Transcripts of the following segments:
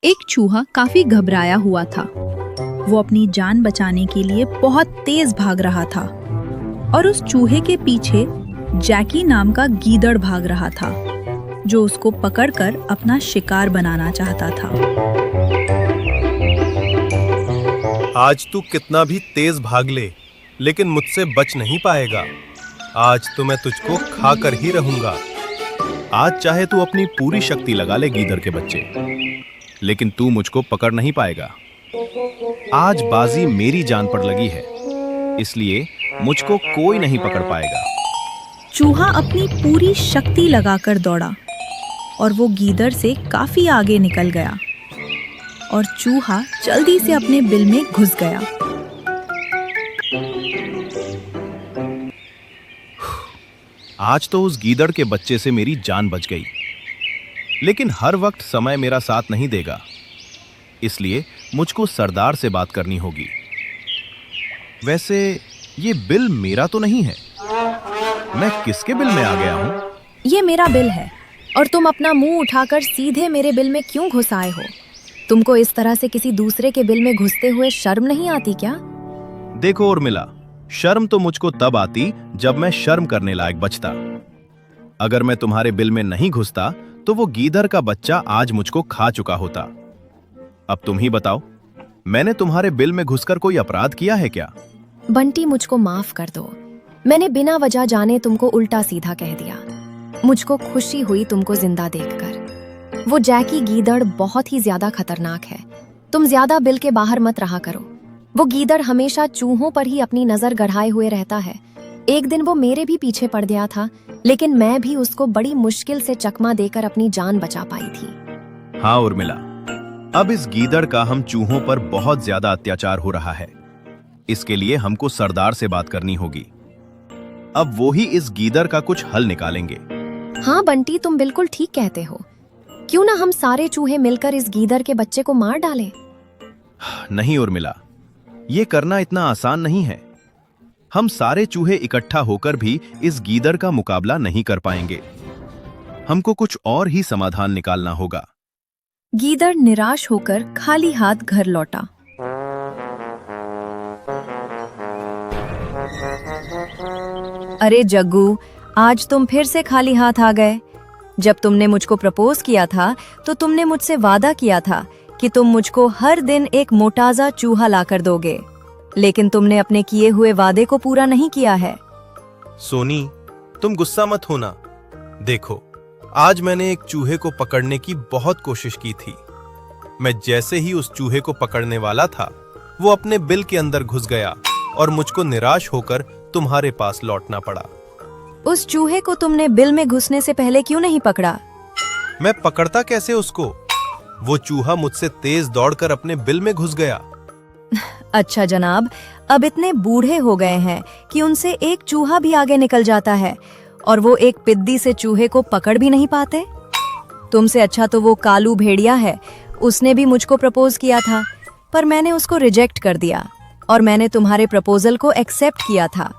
एक चूहा काफी घबराया हुआ था। वो अपनी जान बचाने के लिए बहुत तेज भाग रहा था और उस चूहे के पीछे जैकी नाम का गीदड़ भाग रहा था, जो उसको पकड़कर अपना शिकार बनाना चाहता था। आज तू कितना भी तेज भाग ले, लेकिन मुझसे बच नहीं पाएगा। आज तो मैं तुझको खा कर ही रहूंगा। आज चाहे तू अपनी पूरी शक्ति लगा ले गीदड़ के बच्चे, लेकिन तू मुझको पकड़ नहीं पाएगा। आज बाजी मेरी जान पर लगी है, इसलिए मुझको कोई नहीं पकड़ पाएगा। चूहा अपनी पूरी शक्ति लगाकर दौड़ा और वो गीदड़ से काफी आगे निकल गया और चूहा जल्दी से अपने बिल में घुस गया। आज तो उस गीदड़ के बच्चे से मेरी जान बच गई, लेकिन हर वक्त समय मेरा साथ नहीं देगा, इसलिए मुझको सरदार से बात करनी होगी। वैसे ये बिल मेरा तो नहीं है, मैं किसके बिल में आ गया हूँ? ये मेरा बिल है और तुम अपना मुंह उठाकर सीधे मेरे बिल में क्यों घुस आए हो? तुमको इस तरह से किसी दूसरे के बिल में घुसते हुए शर्म नहीं आती क्या? देखो उर्मिला, शर्म तो मुझको तब आती जब मैं शर्म करने लायक बचता। अगर मैं तुम्हारे बिल में नहीं घुसता तो वो गीदड़ का बच्चा आज मुझको खा चुका होता। अब तुम ही बताओ, मैंने तुम्हारे बिल में घुसकर कोई अपराध किया है क्या? बंटी, मुझको माफ कर दो। मैंने बिना वजह जाने तुमको उल्टा सीधा कह दिया। मुझको खुशी हुई तुमको जिंदा देखकर। वो जैकी गीदड़ बहुत ही ज्यादा खतरनाक है। तुम ज्यादा बिल के बाहर मत रहा करो। वो गीदड़ हमेशा चूहों पर ही अपनी नजर गड़ाए हुए रहता है। एक दिन वो मेरे भी पीछे पड़ गया था, लेकिन मैं भी उसको बड़ी मुश्किल से चकमा देकर अपनी जान बचा पाई थी। हाँ उर्मिला, अब इस गीदड़ का हम चूहों पर बहुत ज्यादा अत्याचार हो रहा है। इसके लिए हमको सरदार से बात करनी होगी। अब वो ही इस गीदड़ का कुछ हल निकालेंगे। हाँ बंटी, तुम बिल्कुल ठीक कहते हो। क्यों ना हम सारे चूहे मिलकर इस गीदड़ के बच्चे को मार डालें? नहीं उर्मिला, ये करना इतना आसान नहीं है। हम सारे चूहे इकट्ठा होकर भी इस गीदड़ का मुकाबला नहीं कर पाएंगे। हमको कुछ और ही समाधान निकालना होगा। गीदड़ निराश होकर खाली हाथ घर लौटा। अरे जग्गू, आज तुम फिर से खाली हाथ आ गए। जब तुमने मुझको प्रपोज किया था तो तुमने मुझसे वादा किया था कि तुम मुझको हर दिन एक मोटाजा चूहा लाकर दोगे, लेकिन तुमने अपने किए हुए वादे को पूरा नहीं किया है। सोनी, तुम गुस्सा मत होना। देखो, आज मैंने एक चूहे को पकड़ने की बहुत कोशिश की थी। मैं जैसे ही उस चूहे को पकड़ने वाला था, वो अपने बिल के अंदर घुस गया और मुझको निराश होकर तुम्हारे पास लौटना पड़ा। उस चूहे को तुमने बिल में घुसने से पहले क्यों नहीं पकड़ा? मैं पकड़ता कैसे उसको? वो चूहा मुझसे तेज दौड़कर अपने बिल में घुस गया। अच्छा जनाब, अब इतने बूढ़े हो गए हैं कि उनसे एक चूहा भी आगे निकल जाता है और वो एक पिद्दी से चूहे को पकड़ भी नहीं पाते। तुमसे अच्छा तो वो कालू भेड़िया है। उसने भी मुझको प्रपोज किया था, पर मैंने उसको रिजेक्ट कर दिया और मैंने तुम्हारे प्रपोजल को एक्सेप्ट किया था।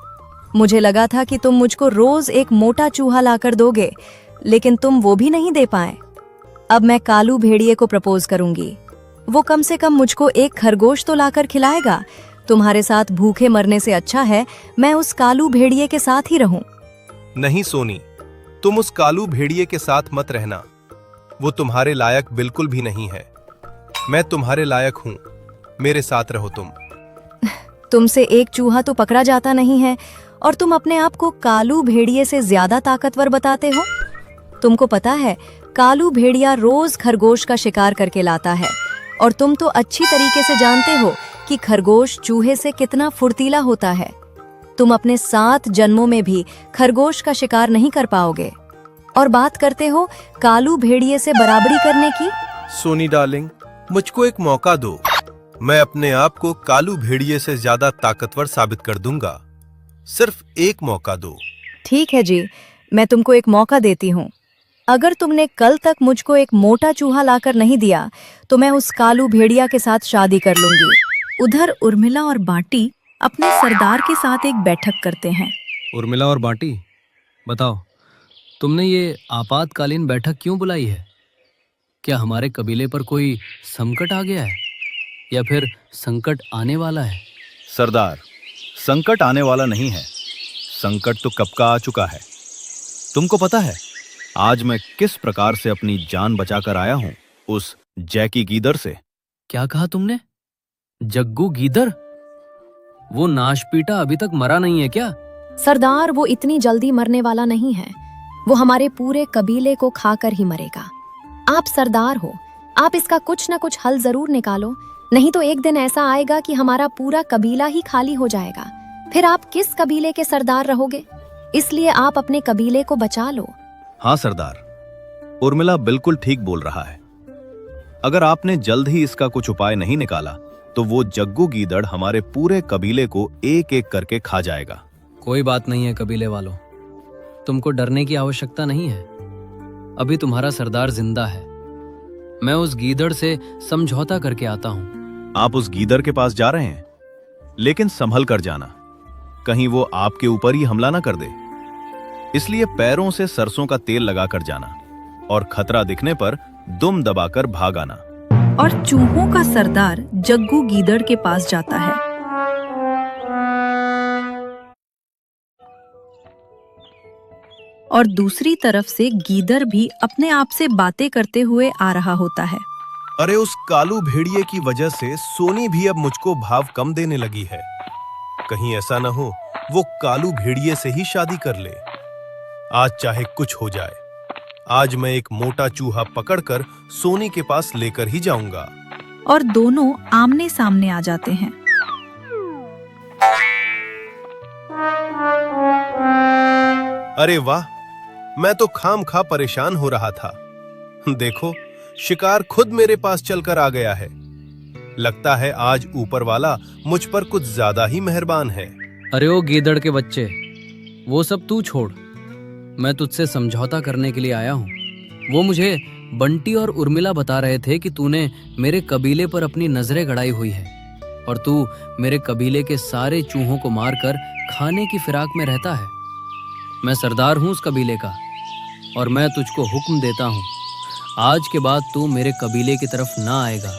मुझे लगा था कि तुम मुझको रोज एक मोटा चूहा लाकर दोगे, लेकिन तुम वो भी नहीं दे पाए। अब मैं कालू भेड़िए को प्रपोज करूंगी। वो कम से कम मुझको एक खरगोश तो लाकर खिलाएगा। तुम्हारे साथ भूखे मरने से अच्छा है मैं उस कालू भेड़िए के साथ ही रहूं। नहीं सोनी, तुम उस कालू भेड़िए के साथ मत रहना। वो तुम्हारे लायक बिल्कुल भी नहीं है। मैं तुम्हारे लायक हूं, मेरे साथ रहो तुम। तुमसे एक चूहा तो पकड़ा जाता नहीं है और तुम अपने आप को कालू भेड़िए से ज्यादा ताकतवर बताते हो। तुमको पता है, कालू भेड़िया रोज खरगोश का शिकार करके लाता है और तुम तो अच्छी तरीके से जानते हो कि खरगोश चूहे से कितना फुर्तीला होता है। तुम अपने 7 जन्मों में भी खरगोश का शिकार नहीं कर पाओगे और बात करते हो कालू भेड़िए से बराबरी करने की। सोनी डार्लिंग, मुझको एक मौका दो। मैं अपने आप को कालू भेड़िए से ज्यादा ताकतवर साबित कर दूंगा। सिर्फ एक मौका दो। ठीक है जी, मैं तुमको एक मौका देती हूँ। अगर तुमने कल तक मुझको एक मोटा चूहा लाकर नहीं दिया तो मैं उस कालू भेड़िया के साथ शादी कर लूंगी। उधर उर्मिला और बांटी अपने सरदार के साथ एक बैठक करते हैं। उर्मिला और बांटी, बताओ, तुमने ये आपातकालीन बैठक क्यों बुलाई है? क्या हमारे कबीले पर कोई संकट आ गया है या फिर संकट आने वाला है? सरदार, संकट आने वाला नहीं है, संकट तो कब का आ चुका है। तुमको पता है आज मैं किस प्रकार से अपनी जान बचाकर आया हूं उस जैकी गीदड़ से? क्या कहा तुमने? जग्गू गीदड़? वो नाशपीटा अभी तक मरा नहीं है क्या? सरदार, वो इतनी जल्दी मरने वाला नहीं है। वो हमारे पूरे कबीले को खाकर ही मरेगा। आप सरदार हो, आप इसका कुछ न कुछ हल जरूर निकालो, नहीं तो एक दिन ऐसा आएगा कि हमारा पूरा कबीला ही खाली हो जाएगा। फिर आप किस कबीले के सरदार रहोगे? इसलिए आप अपने कबीले को बचा लो। हाँ सरदार, उर्मिला बिल्कुल ठीक बोल रहा है। अगर आपने जल्द ही इसका कुछ उपाय नहीं निकाला तो वो जग्गू गीदड़ हमारे पूरे कबीले को एक एक करके खा जाएगा। कोई बात नहीं है कबीले वालों, तुमको डरने की आवश्यकता नहीं है। अभी तुम्हारा सरदार जिंदा है। मैं उस गीदड़ से समझौता करके आता हूँ। आप उस गीदड़ के पास जा रहे हैं, लेकिन संभल कर जाना, कहीं वो आपके ऊपर ही हमला ना कर दे। इसलिए पैरों से सरसों का तेल लगाकर जाना और खतरा दिखने पर दुम दबाकर भाग आना। और चूहों का सरदार जग्गू गीदड़ के पास जाता है। और दूसरी तरफ से गीदड़ भी अपने आप से बातें करते हुए आ रहा होता है। अरे उस कालू भेड़िए की वजह से सोनी भी अब मुझको भाव कम देने लगी है। कहीं ऐसा न हो वो कालू भेड़िए से ही शादी कर ले। आज चाहे कुछ हो जाए, आज मैं एक मोटा चूहा पकड़कर सोनी के पास लेकर ही जाऊंगा। और दोनों आमने सामने आ जाते हैं। अरे वाह, मैं तो खामखा परेशान हो रहा था। देखो, शिकार खुद मेरे पास चलकर आ गया है। लगता है आज ऊपर वाला मुझ पर कुछ ज्यादा ही मेहरबान है। अरे ओ गीदड़ के बच्चे, वो सब तू छोड़, मैं तुझसे समझौता करने के लिए आया हूँ। वो मुझे बंटी और उर्मिला बता रहे थे कि तूने मेरे कबीले पर अपनी नजरें गड़ाई हुई है और तू मेरे कबीले के सारे चूहों को मारकर खाने की फिराक में रहता है। मैं सरदार हूँ उस कबीले का और मैं तुझको हुक्म देता हूँ, आज के बाद तू मेरे कबीले की तरफ ना आएगा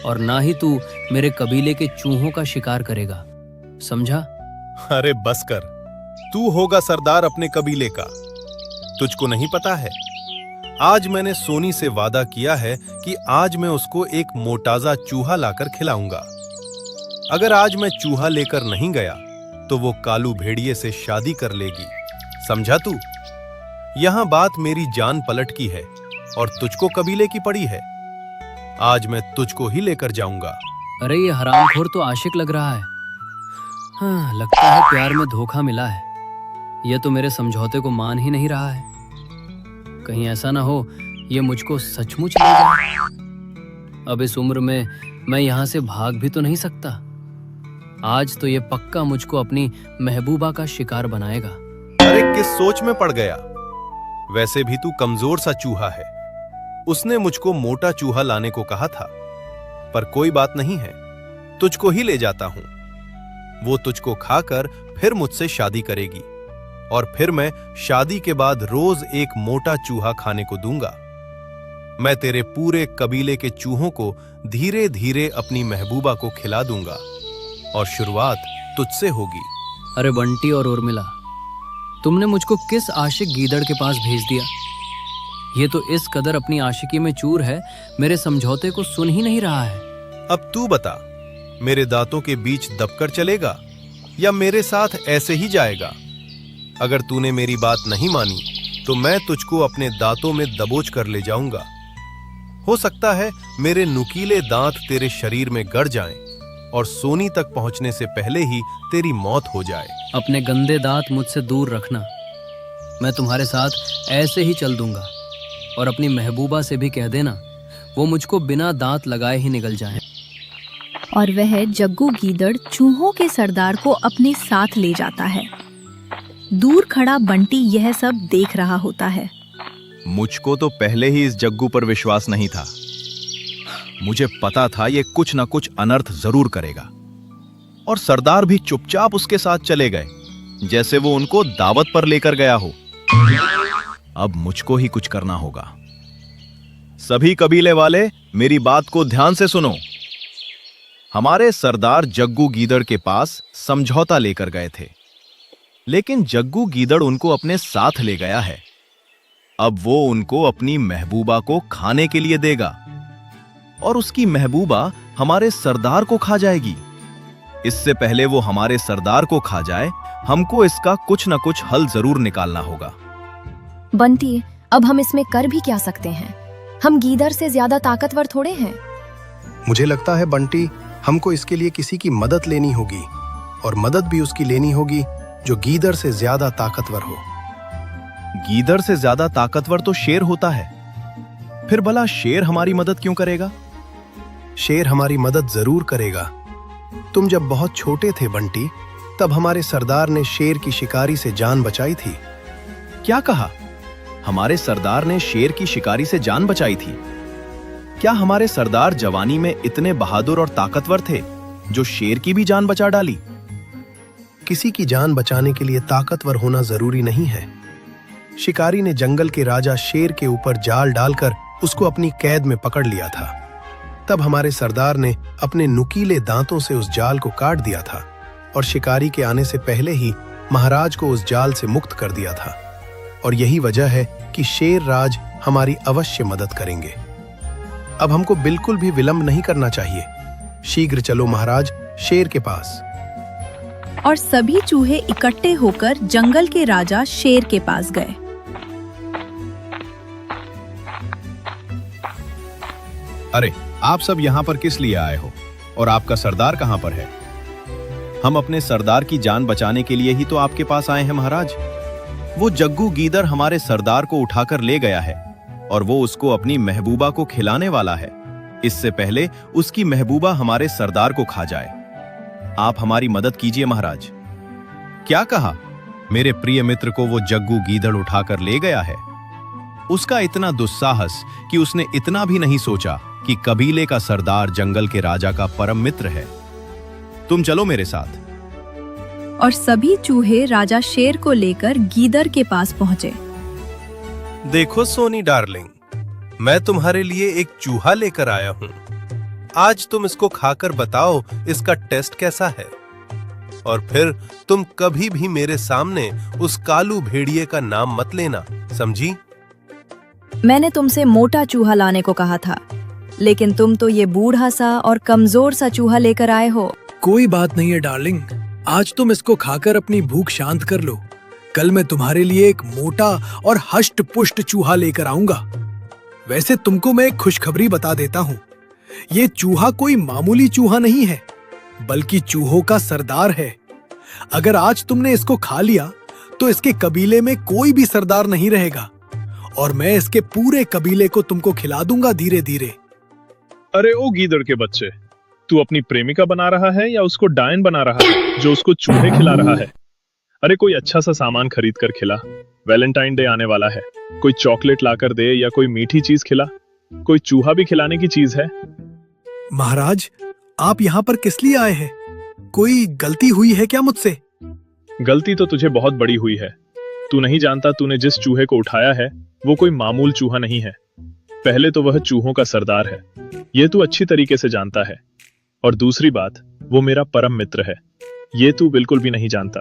और ना ही तू मेरे कबीले के चूहों का शिकार करेगा, समझा? अरे बस कर, तू होगा सरदार अपने कबीले का। तुझको नहीं पता है, आज मैंने सोनी से वादा किया है कि आज मैं उसको एक मोटाजा चूहा लाकर खिलाऊंगा। अगर आज मैं चूहा लेकर नहीं गया तो वो कालू भेड़िए से शादी कर लेगी, समझा तू? यहां बात मेरी जान पलट की है और तुझको कबीले की पड़ी है। आज मैं तुझको ही लेकर जाऊंगा। अरे ये हरामखोर तो आशिक लग रहा है। हाँ, लगता है प्यार में धोखा मिला है। यह तो मेरे समझौते को मान ही नहीं रहा है। कहीं ऐसा ना हो ये मुझको सचमुच ले जाए। अब इस उम्र में मैं यहाँ से भाग भी तो नहीं सकता। आज तो ये पक्का मुझको अपनी महबूबा का शिकार बनाएगा। अरे किस सोच में पड़ गया? वैसे भी तू कमजोर सा चूहा है। उसने मुझको मोटा चूहा लाने को कहा था, पर कोई बात नहीं है, तुझको ही ले जाता हूं। वो तुझको खाकर फिर मुझसे शादी करेगी और फिर मैं शादी के बाद रोज एक मोटा चूहा खाने को दूंगा। मैं तेरे पूरे कबीले के चूहों को धीरे धीरे अपनी महबूबा को खिला दूंगा और शुरुआत तुझसे होगी। अरे बंटी और उर्मिला, तुमने मुझको किस आशिक गीदड़ के पास भेज दिया? ये तो इस कदर अपनी आशिकी में चूर है, मेरे समझौते को सुन ही नहीं रहा है। अब तू बता, मेरे दांतों के बीच दबकर चलेगा या मेरे साथ ऐसे ही जाएगा? अगर तूने मेरी बात नहीं मानी तो मैं तुझको अपने दांतों में दबोच कर ले जाऊंगा। हो सकता है मेरे नुकीले दांत तेरे शरीर में गड़ जाएं और सोनी तक पहुंचने से पहले ही तेरी मौत हो जाए। अपने गंदे दांत मुझसे दूर रखना। मैं तुम्हारे साथ ऐसे ही चल दूंगा और अपनी महबूबा से भी कह देना वो मुझको बिना दांत लगाए ही निकल जाए। और वह जग्गू गीदड़ चूहों के सरदार को अपने साथ ले जाता है। दूर खड़ा बंटी यह सब देख रहा होता है। मुझको तो पहले ही इस जग्गू पर विश्वास नहीं था। मुझे पता था ये कुछ ना कुछ अनर्थ जरूर करेगा और सरदार भी चुपचाप उसके साथ चले गए, जैसे वो उनको दावत पर लेकर गया हो। अब मुझको ही कुछ करना होगा। सभी कबीले वाले मेरी बात को ध्यान से सुनो। हमारे सरदार जग्गू गीदड़ के पास समझौता लेकर गए थे, लेकिन जग्गू गीदड़ उनको अपने साथ ले गया है। अब वो उनको अपनी महबूबा को खाने के लिए देगा और उसकी महबूबा हमारे सरदार को खा जाएगी। इससे पहले वो हमारे सरदार को खा जाए, हमको इसका कुछ न कुछ हल जरूर निकालना होगा। बंटी, अब हम इसमें कर भी क्या सकते हैं? हम गीदड़ से ज्यादा ताकतवर थोड़े हैं। मुझे लगता है बंटी, हमको इसके लिए किसी की मदद लेनी होगी, और मदद भी उसकी लेनी होगी जो गीदड़ से ज्यादा ताकतवर हो। गीदड़ से ज्यादा ताकतवर तो शेर होता है। फिर भला शेर हमारी मदद क्यों करेगा? शेर हमारी मदद जरूर करेगा। तुम जब बहुत छोटे थे बंटी, तब हमारे सरदार ने शेर की शिकारी से जान बचाई थी। क्या कहा? हमारे सरदार ने शेर की शिकारी से जान बचाई थी? क्या हमारे सरदार जवानी में इतने बहादुर और ताकतवर थे जो शेर की भी जान बचा डाली? किसी की जान बचाने के लिए ताकतवर होना जरूरी नहीं है। शिकारी ने जंगल के राजा शेर के ऊपर जाल डालकर उसको अपनी कैद में पकड़ लिया था। तब हमारे सरदार ने अपने नुकीले दांतों से उस जाल को काट दिया था और शिकारी के आने से पहले ही महाराज को उस जाल से मुक्त कर दिया था। और यही वजह है कि शेर राज हमारी अवश्य मदद करेंगे। अब हमको बिल्कुल भी विलंब नहीं करना चाहिए। शीघ्र चलो महाराज शेर के पास। और सभी चूहे इकट्ठे होकर जंगल के राजा शेर के पास गए। अरे, आप सब यहाँ पर किस लिए आए हो? और आपका सरदार कहाँ पर है? हम अपने सरदार की जान बचाने के लिए ही तो आपके पास आए हैं महाराज। वो जग्गू गीदड़ हमारे सरदार को उठाकर ले गया है और वो उसको अपनी महबूबा को खिलाने वाला है, इससे पहले उसकी महबूबा हमारे सरदार को खा जाए। आप हमारी मदद कीजिए महाराज। क्या कहा? मेरे प्रिय मित्र को वो जग्गू गीदड़ उठाकर ले गया है। उसका इतना दुस्साहस कि उसने इतना भी नहीं सोचा कि कबीले का सरदार जंगल के राजा का परम मित्र है। तुम चलो मेरे साथ। और सभी चूहे राजा शेर को लेकर गीदड़ के पास पहुंचे। देखो सोनी डार्लिंग, मैं तुम्हारे लिए एक चूहा लेकर आया हूं। आज तुम इसको खाकर बताओ इसका टेस्ट कैसा है, और फिर तुम कभी भी मेरे सामने उस कालू भेड़िए का नाम मत लेना, समझी? मैंने तुमसे मोटा चूहा लाने को कहा था, लेकिन तुम तो ये बूढ़ा सा और कमजोर सा चूहा लेकर आए हो। कोई बात नहीं है डार्लिंग, आज तुम इसको खाकर अपनी भूख शांत कर लो। कल मैं तुम्हारे लिए एक मोटा और हष्ट पुष्ट चूहा लेकर आऊंगा। वैसे तुमको मैं एक खुशखबरी बता देता हूँ, ये चूहा कोई मामूली चूहा नहीं है, बल्कि चूहों का सरदार है। अगर आज तुमने इसको खा लिया तो इसके कबीले में कोई भी सरदार नहीं रहेगा, और मैं इसके पूरे कबीले को तुमको खिला दूंगा धीरे धीरे। अरे ओ गीदड़ के बच्चे, तू अपनी प्रेमिका बना रहा है या उसको डायन बना रहा है जो उसको चूहे खिला रहा है? अरे कोई अच्छा सा सामान खरीद कर खिला। वैलेंटाइन डे आने वाला है, कोई चॉकलेट लाकर दे या कोई मीठी चीज खिला। कोई चूहा भी खिलाने की चीज है। महाराज, आप यहाँ पर किस लिए आए हैं? कोई गलती हुई है क्या मुझसे? गलती तो तुझे बहुत बड़ी हुई है। तू नहीं जानता तूने जिस चूहे को उठाया है वो कोई मामूल चूहा नहीं है। पहले तो वह चूहों का सरदार है, ये तू अच्छी तरीके से जानता है। और दूसरी बात, वो मेरा परम मित्र है, ये तू बिल्कुल भी नहीं जानता।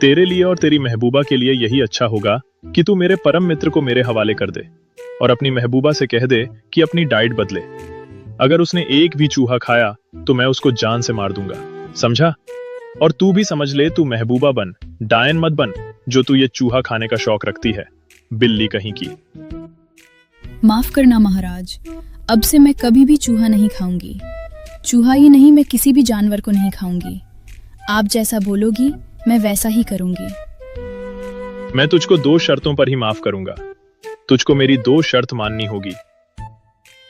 तेरे लिए और तेरी महबूबा के लिए यही अच्छा होगा कि तू मेरे परम मित्र को मेरे हवाले कर दे और अपनी महबूबा से कह दे कि अपनी डाइट बदले। अगर उसने एक भी चूहा खाया तो मैं उसको जान से मार दूंगा, समझा? और तू भी समझ ले, तू महबूबा बन, डायन मत बन जो तू ये चूहा खाने का शौक रखती है, बिल्ली कहीं की। माफ करना महाराज, अब से मैं कभी भी चूहा नहीं खाऊंगी। चूहा ही नहीं, मैं किसी भी जानवर को नहीं खाऊंगी। आप जैसा बोलोगी मैं वैसा ही करूंगी। मैं तुझको 2 शर्तों पर ही माफ करूंगा। तुझको मेरी 2 शर्त माननी होगी।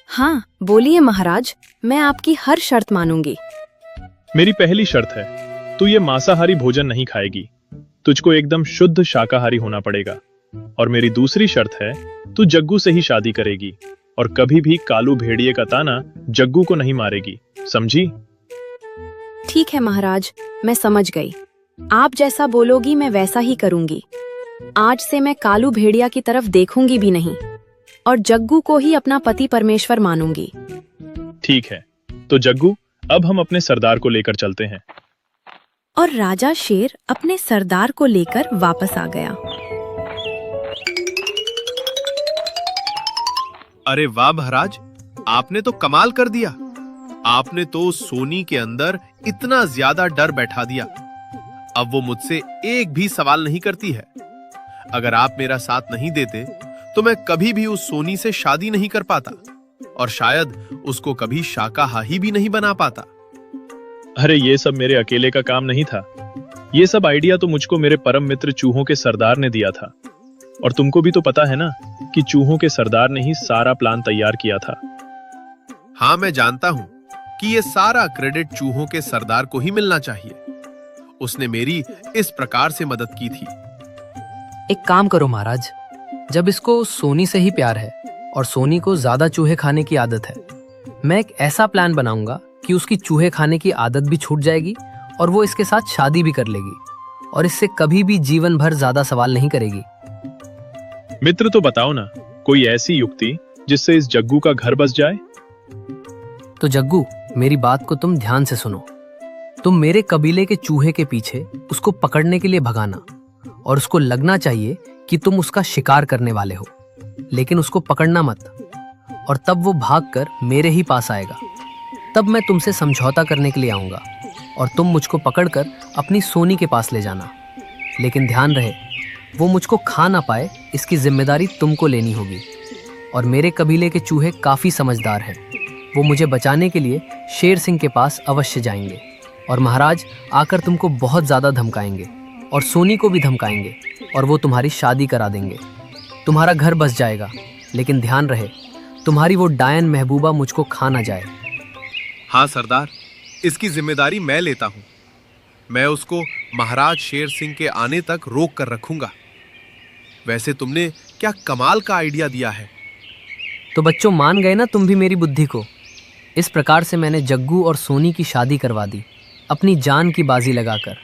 हाँ बोलिए महाराज, मैं आपकी हर शर्त मानूंगी। मेरी पहली शर्त है, तू ये मांसाहारी भोजन नहीं खाएगी। तुझको एकदम शुद्ध शाकाहारी होना पड़ेगा। और मेरी दूसरी शर्त है, तू जग्गू से ही शादी करेगी और कभी भी कालू भेड़िए का ताना जग्गू को नहीं मारेगी, समझी? ठीक है महाराज, मैं समझ गई। आप जैसा बोलोगी मैं वैसा ही करूंगी। आज से मैं कालू भेड़िया की तरफ देखूंगी भी नहीं और जग्गू को ही अपना पति परमेश्वर मानूंगी। ठीक है, तो जग्गू, अब हम अपने सरदार को लेकर चलते हैं। और राजा शेर अपने सरदार को लेकर वापस आ गया। अरे वाह महाराज, आपने तो कमाल कर दिया। आपने तो सोनी के अंदर इतना ज्यादा डर बैठा दिया, अब वो मुझसे एक भी सवाल नहीं करती है। अगर आप मेरा साथ नहीं देते तो मैं कभी भी उस सोनी से शादी नहीं कर पाता और शायद उसको कभी शाकाहारी भी नहीं बना पाता। अरे ये सब मेरे अकेले का काम नहीं था। ये सब आइडिया तो मुझको मेरे परम मित्र चूहों के सरदार ने दिया था। और तुमको भी तो पता है ना कि चूहों के सरदार ने ही सारा प्लान तैयार किया था। हाँ, मैं जानता हूं कि ये सारा क्रेडिट चूहों के सरदार को ही मिलना चाहिए। उसने मेरी इस प्रकार से मदद की थी। एक काम करो महाराज, जब इसको सोनी से ही प्यार है और सोनी को ज्यादा चूहे खाने की आदत है, मैं एक ऐसा प्लान बनाऊंगा कि उसकी चूहे खाने की आदत भी छूट जाएगी और वो इसके साथ शादी भी कर लेगी और इससे कभी भी जीवन भर ज्यादा सवाल नहीं करेगी। मित्र, तो बताओ ना कोई ऐसी युक्ति जिससे इस जग्गू का घर बस जाए। तो जग्गू, मेरी बात को तुम ध्यान से सुनो। तुम मेरे कबीले के चूहे के पीछे उसको पकड़ने के लिए भगाना और उसको लगना चाहिए कि तुम उसका शिकार करने वाले हो, लेकिन उसको पकड़ना मत। और तब वो भागकर मेरे ही पास आएगा। तब मैं तुमसे समझौता करने के लिए आऊंगा और तुम मुझको पकड़कर अपनी सोनी के पास ले जाना। लेकिन ध्यान रहे, वो मुझको खा ना पाए, इसकी जिम्मेदारी तुमको लेनी होगी। और मेरे कबीले के चूहे काफी समझदार हैं। वो मुझे बचाने के लिए शेर सिंह के पास अवश्य जाएंगे और महाराज आकर तुमको बहुत ज्यादा धमकाएंगे और सोनी को भी धमकाएंगे और वो तुम्हारी शादी करा देंगे। तुम्हारा घर बस जाएगा, लेकिन ध्यान रहे तुम्हारी वो डायन महबूबा मुझको खा ना जाए। हाँ सरदार, इसकी जिम्मेदारी मैं लेता हूं। मैं उसको महाराज शेर सिंह के आने तक रोक कर रखूंगा। वैसे तुमने क्या कमाल का आइडिया दिया है। तो बच्चों, मान गए ना तुम भी मेरी बुद्धि को। इस प्रकार से मैंने जग्गू और सोनी की शादी करवा दी, अपनी जान की बाजी लगाकर।